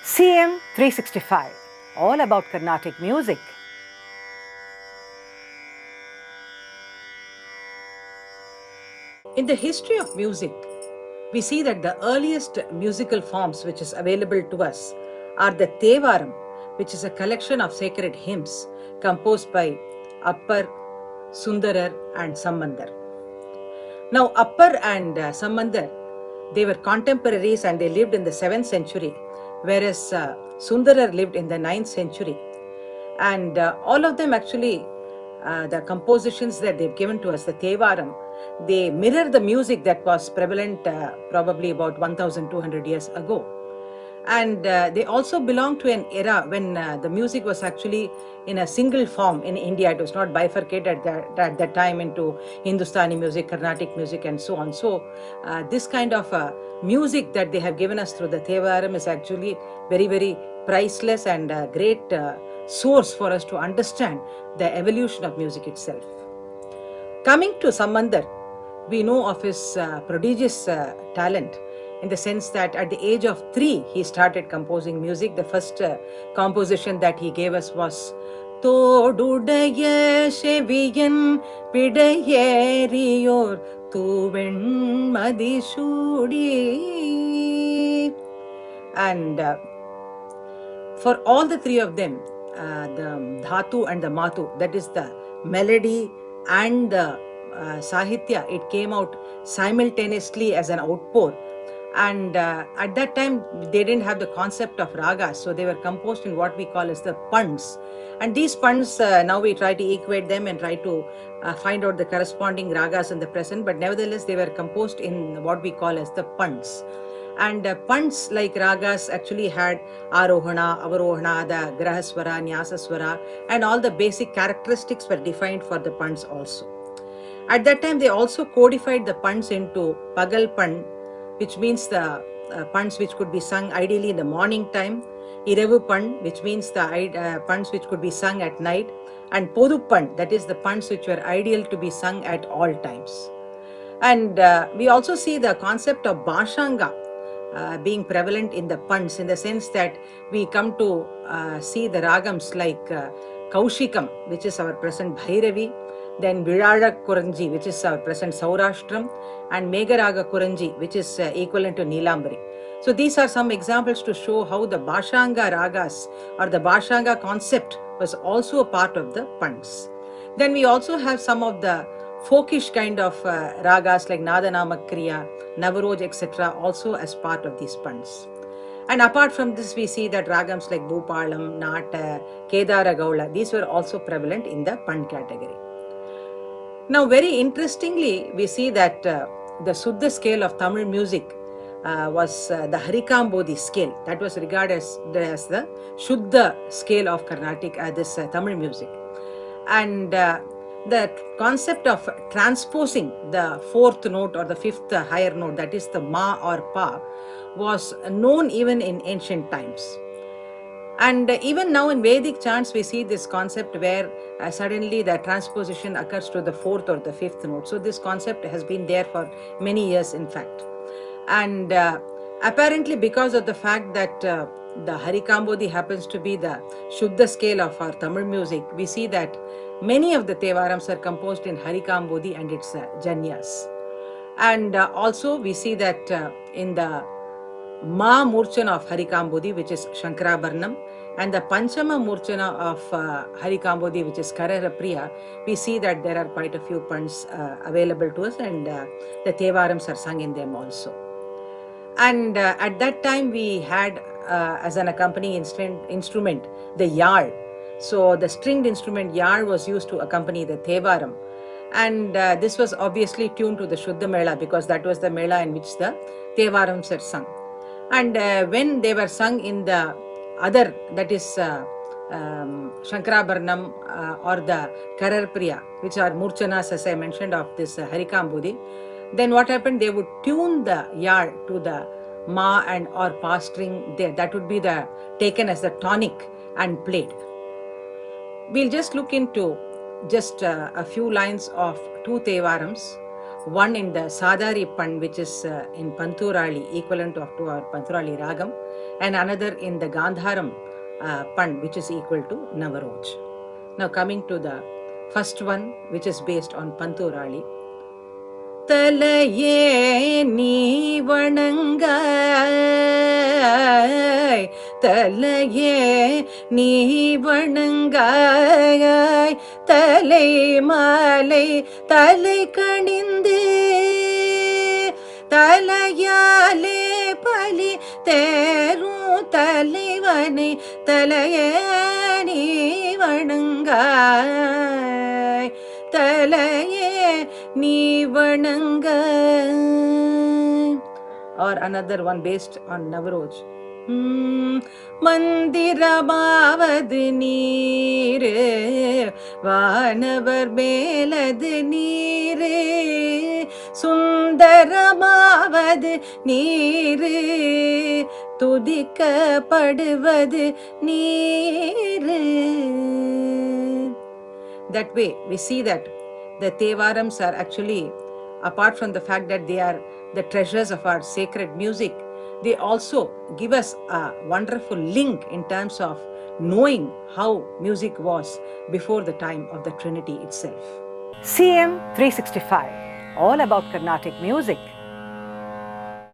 CM 365, all about Carnatic music. In the history of music, we see that the earliest musical forms which is available to us are the Thevaram, which is a collection of sacred hymns composed by Appar, Sundarar and Sambandar. Now, Appar and Sambandar, they were contemporaries and they lived in the 7th century, whereas Sundarar lived in the 9th century. And all of them actually, the compositions that they've given to us, the Thevaram, they mirror the music that was prevalent probably about 1200 years ago. And they also belong to an era when the music was actually in a single form in India. It was not bifurcated at that time into Hindustani music, Carnatic music and so on. So this kind of music that they have given us through the Thevaram is actually very, very priceless and a great source for us to understand the evolution of music itself. Coming to Sambandar, we know of his prodigious talent, in the sense that at the age of 3, he started composing music. The first composition that he gave us was Todudaya Sheviyan Pidayeriyor Tuven Madishudi. And for all the 3 of them, the Dhatu and the Matu, that is the melody and the Sahitya, it came out simultaneously as an outpour. And at that time, they didn't have the concept of ragas, so they were composed in what we call as the punds. And these punds, now we try to equate them and try to find out the corresponding ragas in the present, but nevertheless, they were composed in what we call as the punds. And punds like ragas actually had Arohana, Avarohana, the Grahaswara, Nyasaswara, and all the basic characteristics were defined for the punds also. At that time, they also codified the punds into Pagal Pand, which means the punds which could be sung ideally in the morning time, Iravu Pand, which means the punds which could be sung at night, and Podu Pand, that is the punds which were ideal to be sung at all times. And we also see the concept of Bhashanga being prevalent in the punds, in the sense that we come to see the ragams like Kaushikam, which is our present Bhairavi, then Virara Kuranji, which is our present Saurashtram, and Megharaga Kuranji, which is equivalent to Neelambari. So these are some examples to show how the Bhashanga ragas or the Bhashanga concept was also a part of the punds. Then we also have some of the folkish kind of ragas like Nadanamakriya, Navaroj, etc. also as part of these punds. And apart from this, we see that ragams like Bhupalam, Nata, Kedara Gaula, these were also prevalent in the pund category. Now, very interestingly, we see that the Suddha scale of Tamil music was the Harikambodhi scale. That was regarded as the Shuddha scale of Carnatic, this Tamil music. And the concept of transposing the 4th note or the 5th higher note, that is the Ma or Pa, was known even in ancient times. And even now in Vedic chants, we see this concept where suddenly the transposition occurs to the 4th or the 5th note. So this concept has been there for many years, in fact. And apparently because of the fact that the Harikambodhi happens to be the Shuddha scale of our Tamil music, we see that many of the Thevarams are composed in Harikambodhi and its Janyas. And also we see that in the Ma Murchana of Harikambodhi, which is Shankarabharnam, and the Panchama Murchana of Harikambodhi, which is Kararapriya, we see that there are quite a few punds available to us, and the Thevarams are sung in them also. And at that time, we had as an accompanying instrument the yar. So the stringed instrument yar was used to accompany the Thevaram. And this was obviously tuned to the Shuddha Mela, because that was the Mela in which the Thevarams are sung. And when they were sung in the other, that is Shankarabharnam or the Kararpriya, which are Murchanas, as I mentioned, of this Harikambodhi, then what happened? They would tune the yar to the Ma and or Pa string there. That would be the taken as the tonic and played. We'll just look into just a few lines of 2 Thevarams. one in the Sadari Pan, which is in Panturali, equivalent to our Panturali Ragam, and another in the Gandharam Pan, which is equal to Navaroj. Now coming to the first one, which is based on Panturali. தலையே நீ வணங்காய், தலையே நீ வணங்காய், தலை மாலை தலை கணிந்து தலையாலே பலி தேரும் தலைவனை தலையே நீ வணங்காய், தலையே நீ வணங்காய். Or another one based on Navroj. மந்திரமாவது நீரு, வானவர் மேலது நீரு, சுந்தரமாவது நீரு, துதிக்கப்படுவது நீரு. That way, we see that the Thevarams are actually, apart from the fact that they are the treasures of our sacred music, they also give us a wonderful link in terms of knowing how music was before the time of the Trinity itself. CM 365, all about Carnatic music.